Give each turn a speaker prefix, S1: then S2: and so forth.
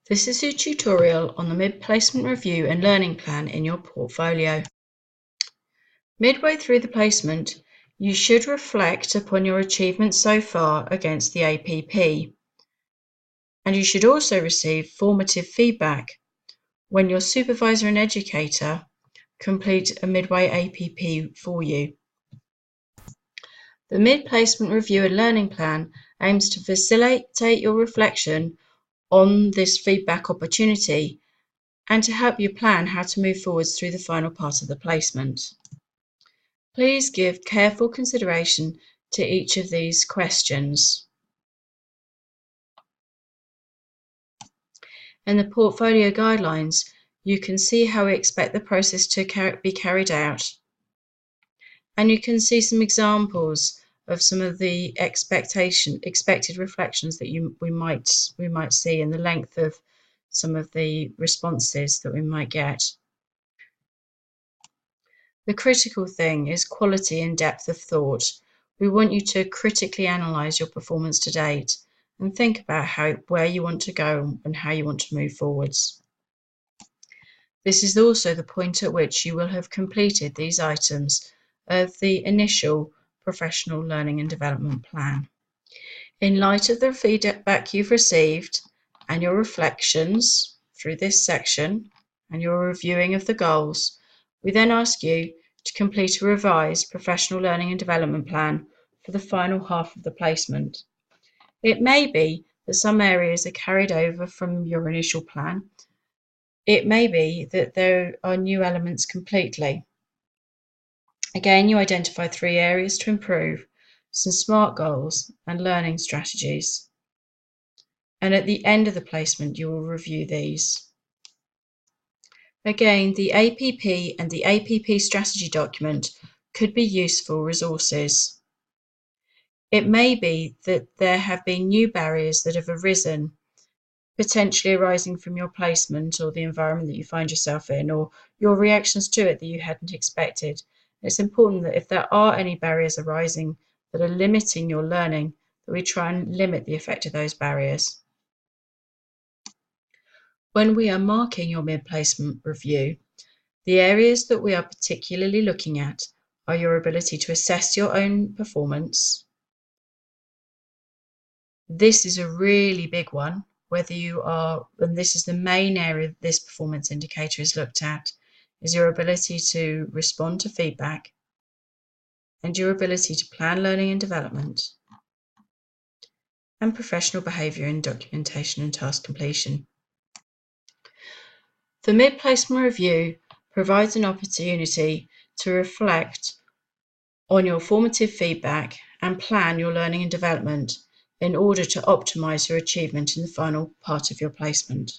S1: This is a tutorial on the mid-placement review and learning plan in your portfolio. Midway through the placement, you should reflect upon your achievements so far against the APP, and you should also receive formative feedback when your supervisor and educator complete a midway APP for you. The mid-placement review and learning plan aims to facilitate your reflection on this feedback opportunity and to help you plan how to move forwards through the final part of the placement. Please give careful consideration to each of these questions. In the portfolio guidelines, you can see how we expect the process to be carried out, and you can see some examples of some of the expected reflections that we might see, and the length of some of the responses that we might get. The critical thing is quality and depth of thought. We want you to critically analyse your performance to date and think about where you want to go and how you want to move forwards. This is also the point at which you will have completed these items of the initial professional learning and development plan. In light of the feedback you've received and your reflections through this section and your reviewing of the goals, we then ask you to complete a revised professional learning and development plan for the final half of the placement. It may be that some areas are carried over from your initial plan. It may be that there are new elements completely. Again, you identify 3 areas to improve, some SMART goals and learning strategies. And at the end of the placement, you will review these. Again, the APP and the APP strategy document could be useful resources. It may be that there have been new barriers that have arisen, potentially arising from your placement or the environment that you find yourself in, or your reactions to it that you hadn't expected. It's important that if there are any barriers arising that are limiting your learning, that we try and limit the effect of those barriers. When we are marking your mid-placement review, the areas that we are particularly looking at are your ability to assess your own performance. This is a really big one, and this is the main area this performance indicator is looked at, is your ability to respond to feedback and your ability to plan learning and development, and professional behaviour in documentation and task completion. The mid-placement review provides an opportunity to reflect on your formative feedback and plan your learning and development in order to optimise your achievement in the final part of your placement.